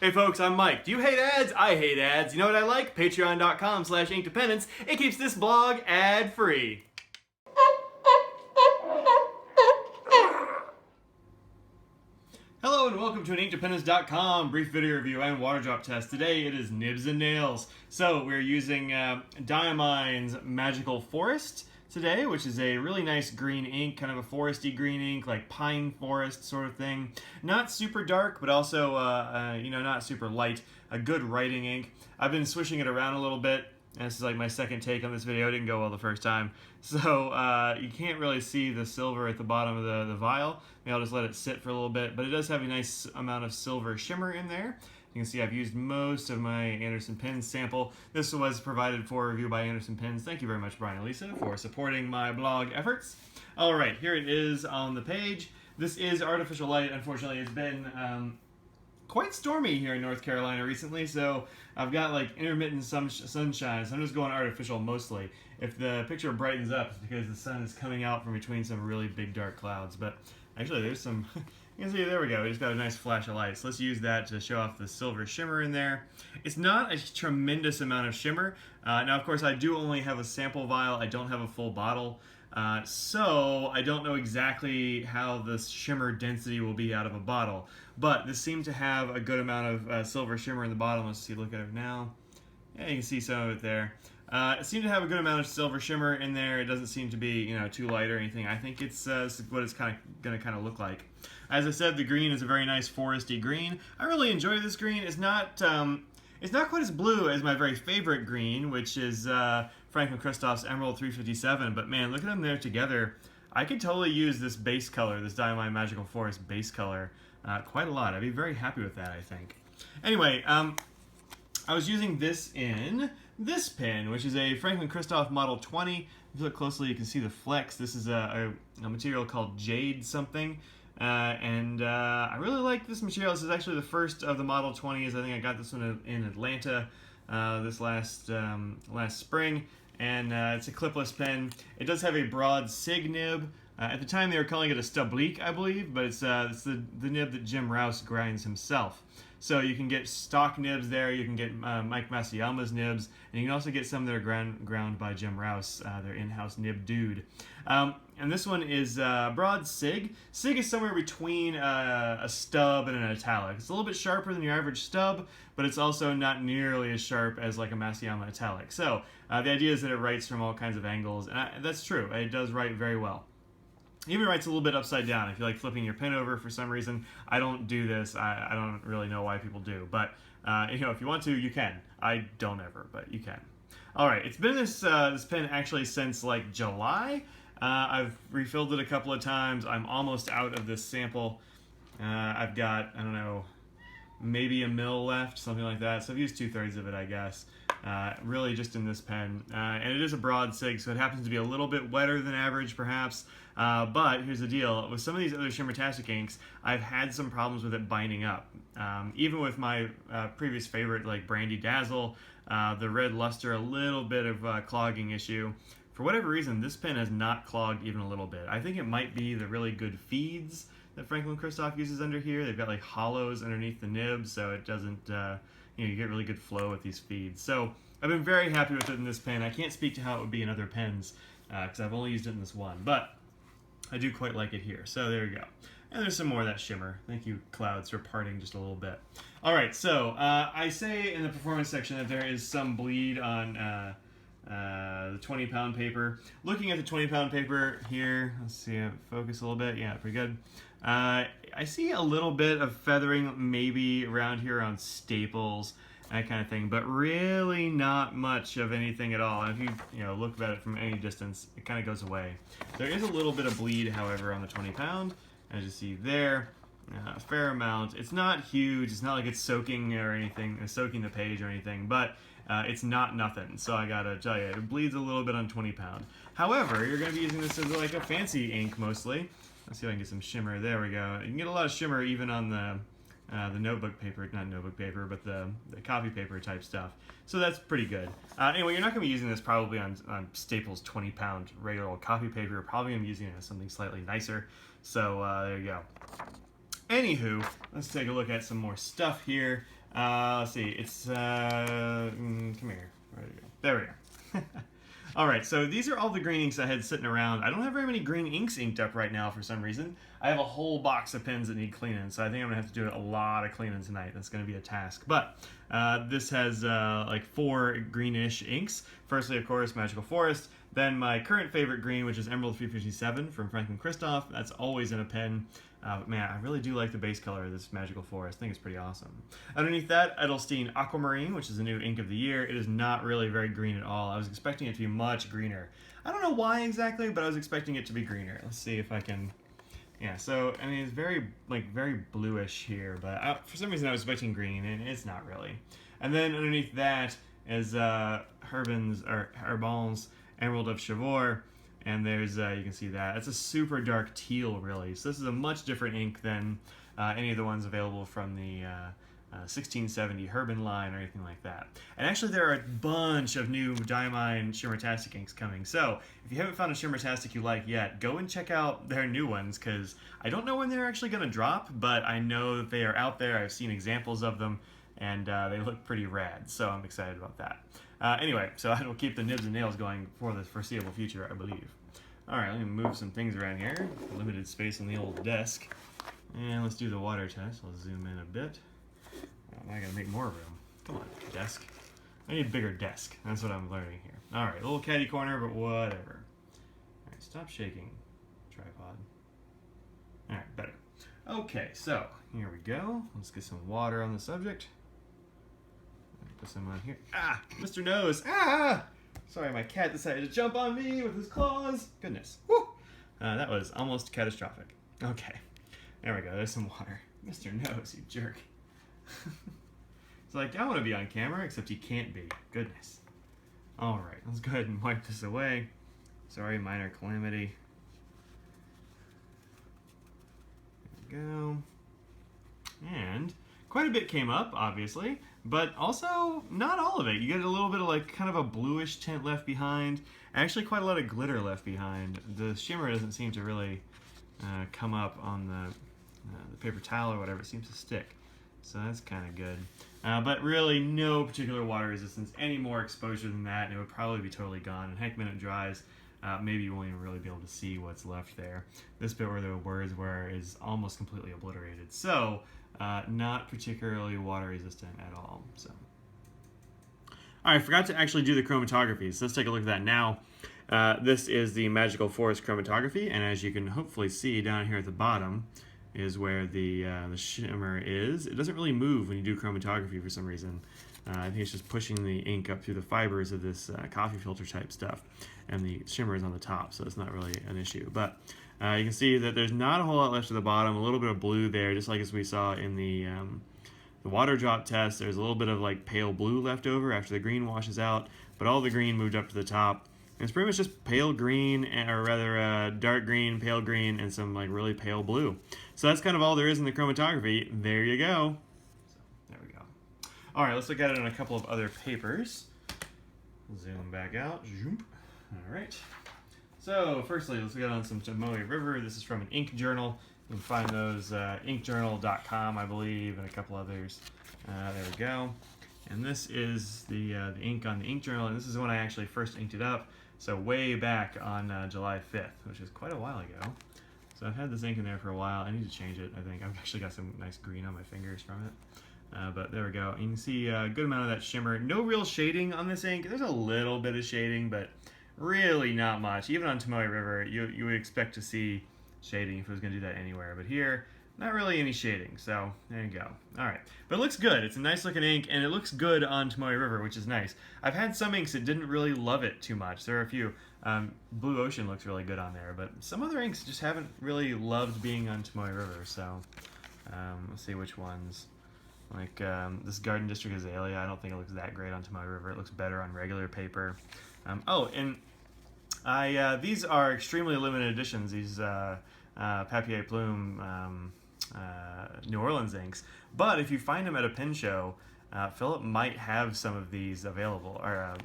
Hey folks, I'm Mike. Do you hate ads? I hate ads. You know what I like? Patreon.com/Inkdependence. It keeps this blog ad-free. Hello and welcome to an Inkdependence.com brief video review and water drop test. Today it is nibs and nails. So we're using Diamine's Magical Forest today, which is a really nice green ink, kind of a foresty green ink, like pine forest sort of thing. Not super dark, but also not super light. A good writing ink. I've been swishing it around a little bit. And this is like my second take on this video. It didn't go well the first time. So you can't really see the silver at the bottom of the vial. Maybe I'll just let it sit for a little bit. But it does have a nice amount of silver shimmer in there. You can see I've used most of my Anderson Pens sample. This was provided for review by Anderson Pens. Thank you very much, Brian and Lisa, for supporting my blog efforts. All right, here it is on the page. This is artificial light. Unfortunately, it's been quite stormy here in North Carolina recently, so I've got like intermittent sunshine, so I'm just going artificial mostly. If the picture brightens up, it's because the sun is coming out from between some really big dark clouds. But actually there's some, you can see, there we go, we just got a nice flash of light. So let's use that to show off the silver shimmer in there. It's not a tremendous amount of shimmer. Now of course I do only have a sample vial, I don't have a full bottle. So I don't know exactly how the shimmer density will be out of a bottle, but this seemed to have a good amount of silver shimmer in the bottom. Let's see, look at it now. Yeah, you can see some of it there. It seemed to have a good amount of silver shimmer in there. It doesn't seem to be, too light or anything. I think it's what it's going to look like. As I said, the green is a very nice foresty green. I really enjoy this green. It's not quite as blue as my very favorite green, which is Franklin Christoph's Emerald 357, but man, look at them there together. I could totally use this base color, this Diamine Magical Forest base color, quite a lot. I'd be very happy with that, I think. Anyway, I was using this in this pen, which is a Franklin Christoph Model 20. If you look closely, you can see the flex. This is a material called Jade something. I really like this material. This is actually the first of the Model 20s. I think I got this one in Atlanta this last spring. And it's a clipless pen. It does have a broad SIG nib. At the time they were calling it a stublique, I believe, but it's the nib that Jim Rouse grinds himself. So you can get stock nibs there, you can get Mike Masuyama's nibs, and you can also get some that are ground by Jim Rouse, their in-house nib dude. And this one is broad SIG. SIG is somewhere between a stub and an italic. It's a little bit sharper than your average stub, but it's also not nearly as sharp as like a Masuyama italic. So the idea is that it writes from all kinds of angles, and that's true. It does write very well. It even writes a little bit upside down. If you like flipping your pen over for some reason, I don't do this. I don't really know why people do, but if you want to, you can. I don't ever, but you can. All right, it's been this pen actually since like July. I've refilled it a couple of times. I'm almost out of this sample. I've got, I don't know, maybe a mil left, something like that. So I've used 2/3 of it, I guess. Really just in this pen. And it is a broad SIG, so it happens to be a little bit wetter than average, perhaps. But here's the deal. With some of these other Shimmertastic inks, I've had some problems with it binding up. Even with my previous favorite, like Brandy Dazzle, the red luster, a little bit of clogging issue. For whatever reason, this pen has not clogged even a little bit. I think it might be the really good feeds that Franklin Christoph uses under here. They've got like hollows underneath the nib, so it doesn't, you get really good flow with these feeds. So I've been very happy with it in this pen. I can't speak to how it would be in other pens because I've only used it in this one, but I do quite like it here. So there you go. And there's some more of that shimmer. Thank you, clouds, for parting just a little bit. All right, so I say in the performance section that there is some bleed on the 20-pound paper. Looking at the 20-pound paper here, let's see it focus a little bit. Yeah, pretty good. I see a little bit of feathering maybe around here on staples, that kind of thing, but really not much of anything at all. And if you look at it from any distance, it kind of goes away. There is a little bit of bleed, however, on the 20-pound, as you see there. A fair amount. It's not huge. It's not like it's soaking or anything, soaking the page or anything, but it's not nothing. So I gotta tell you, it bleeds a little bit on 20-pound. However, you're gonna be using this as like a fancy ink mostly. Let's see if I can get some shimmer. There we go. You can get a lot of shimmer even on the notebook paper, not notebook paper, but the copy paper type stuff. So that's pretty good. Anyway, you're not going to be using this probably on Staples 20-pound regular old copy paper. You're probably going to be using it as something slightly nicer. So there you go. Anywho, let's take a look at some more stuff here. Let's see. It's come here. Where did it go? There we go. All right, so these are all the green inks I had sitting around. I don't have very many green inks inked up right now for some reason. I have a whole box of pens that need cleaning, so I think I'm gonna have to do a lot of cleaning tonight. That's gonna be a task. But this has like 4 greenish inks. Firstly, of course, Magical Forest. Then my current favorite green, which is Emerald 357 from Franklin Christoph. That's always in a pen. But man, I really do like the base color of this Magical Forest. I think it's pretty awesome. Underneath that, Edelstein Aquamarine, which is the new ink of the year. It is not really very green at all. I was expecting it to be much greener. I don't know why exactly, but I was expecting it to be greener. Let's see if I can... Yeah, so, I mean, it's very bluish here, but for some reason I was expecting green, and it's not really. And then underneath that is Herbin's Emerald of Chivor, and there's, you can see that. It's a super dark teal, really. So this is a much different ink than any of the ones available from the 1670 Herbin line or anything like that. And actually there are a bunch of new Diamine Shimmertastic inks coming. So if you haven't found a Shimmertastic you like yet, go and check out their new ones, because I don't know when they're actually going to drop, but I know that they are out there. I've seen examples of them, and they look pretty rad, so I'm excited about that. Anyway, so I will keep the nibs and nails going for the foreseeable future, I believe. Alright, let me move some things around here. Limited space on the old desk. And let's do the water test. I'll zoom in a bit. Oh, I gotta make more room. Come on, desk. I need a bigger desk. That's what I'm learning here. Alright, a little catty corner, but whatever. Alright, stop shaking, tripod. Alright, better. Okay, so here we go. Let's get some water on the subject. Put some on here. Ah! Mr. Nose! Ah! Sorry, my cat decided to jump on me with his claws. Goodness. Woo! That was almost catastrophic. Okay. There we go. There's some water. Mr. Nose, you jerk. It's like, I want to be on camera, except he can't be. Goodness. Alright, let's go ahead and wipe this away. Sorry, minor calamity. There we go. And quite a bit came up, obviously, but also not all of it. You get a little bit of like kind of a bluish tint left behind. Actually, quite a lot of glitter left behind. The shimmer doesn't seem to really come up on the paper towel or whatever. It seems to stick, so that's kind of good. But really, no particular water resistance. Any more exposure than that, and it would probably be totally gone. And heck, when it dries, maybe you won't even really be able to see what's left there. This bit where the words were is almost completely obliterated. So, not particularly water resistant at all. So, all right, I forgot to actually do the chromatography, so let's take a look at that now. This is the Magical Forest chromatography, and as you can hopefully see down here at the bottom is where the shimmer is. It doesn't really move when you do chromatography for some reason. I think it's just pushing the ink up through the fibers of this coffee filter type stuff, and the shimmer is on the top, so it's not really an issue. But you can see that there's not a whole lot left at the bottom, a little bit of blue there, just like as we saw in the water drop test. There's a little bit of like pale blue left over after the green washes out, but all the green moved up to the top. And it's pretty much just pale green, or rather dark green, pale green, and some like really pale blue. So that's kind of all there is in the chromatography. There you go. So, there we go. All right, let's look at it on a couple of other papers. Zoom back out. All right. So, firstly, let's get on some Tomoe River. This is from an ink journal. You can find those inkjournal.com, I believe, and a couple others. There we go. And this is the ink on the ink journal, and this is when I actually first inked it up. So way back on July 5th, which is quite a while ago. So I've had this ink in there for a while. I need to change it, I think. I've actually got some nice green on my fingers from it. But there we go. You can see a good amount of that shimmer. No real shading on this ink. There's a little bit of shading, but really not much. Even on Tomoe River, you would expect to see shading if it was going to do that anywhere. But here, not really any shading. So there you go. All right. But it looks good. It's a nice looking ink, and it looks good on Tomoe River, which is nice. I've had some inks that didn't really love it too much. There are a few. Blue Ocean looks really good on there, but some other inks just haven't really loved being on Tomoe River. So let's see which ones. Like this Garden District Azalea, I don't think it looks that great on Tomoe River. It looks better on regular paper. Oh, and these are extremely limited editions. These Papier Plume New Orleans inks. But if you find them at a pen show, Philip might have some of these available, or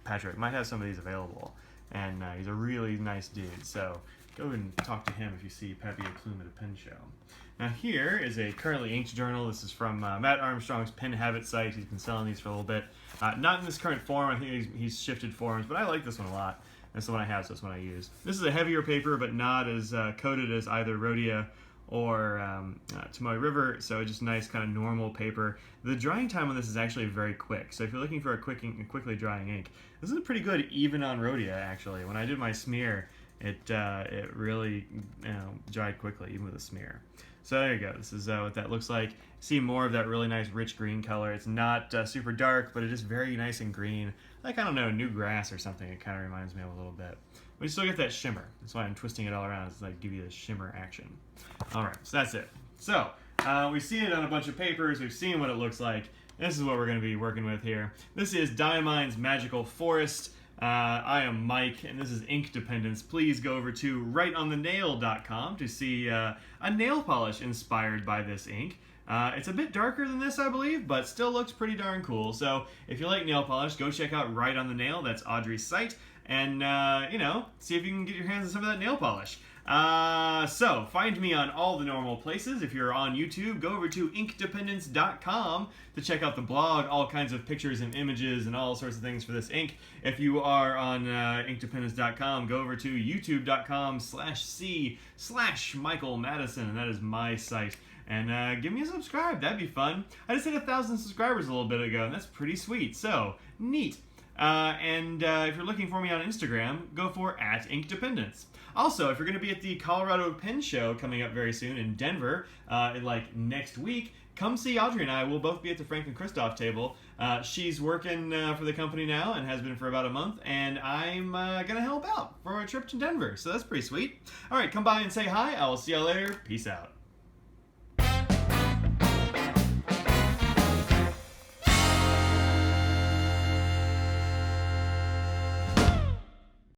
Patrick might have some of these available. And he's a really nice dude, so go and talk to him if you see Papier Plume at a pen show. Now here is a currently inked journal. This is from Matt Armstrong's Pen Habit site. He's been selling these for a little bit. Not in this current form. I think he's shifted forms, but I like this one a lot. That's the one I have, so that's one I use. This is a heavier paper, but not as coated as either Rhodia or Tomoe River, so just nice kind of normal paper. The drying time on this is actually very quick, so if you're looking for a quickly drying ink, this is pretty good even on Rhodia, actually. When I did my smear, it really dried quickly, even with a smear. So there you go. This is what that looks like. See more of that really nice rich green color. It's not super dark, but it is very nice and green. Like, I don't know, new grass or something. It kind of reminds me of a little bit. But you still get that shimmer. That's why I'm twisting it all around. It's like give you the shimmer action. All right, so that's it. So we've seen it on a bunch of papers. We've seen what it looks like. This is what we're going to be working with here. This is Diamine's Magical Forest. I am Mike, and this is Ink Dependence. Please go over to writeonthenail.com to see a nail polish inspired by this ink. It's a bit darker than this, I believe, but still looks pretty darn cool. So if you like nail polish, go check out Write on the Nail. That's Audrey's site. And, see if you can get your hands on some of that nail polish. So, find me on all the normal places. If you're on YouTube, go over to inkdependence.com to check out the blog, all kinds of pictures and images and all sorts of things for this ink. If you are on inkdependence.com, go over to youtube.com/c/Michael Madison, and that is my site. And give me a subscribe. That'd be fun. I just hit 1,000 subscribers a little bit ago, and that's pretty sweet. So, neat. If you're looking for me on Instagram, go for @InkDependence. Also, if you're going to be at the Colorado Pen Show coming up very soon in Denver, like next week, come see Audrey and I. We'll both be at the Franklin Christoph table. She's working for the company now and has been for about a month, and I'm going to help out for a trip to Denver. So that's pretty sweet. All right, come by and say hi. I will see y'all later. Peace out.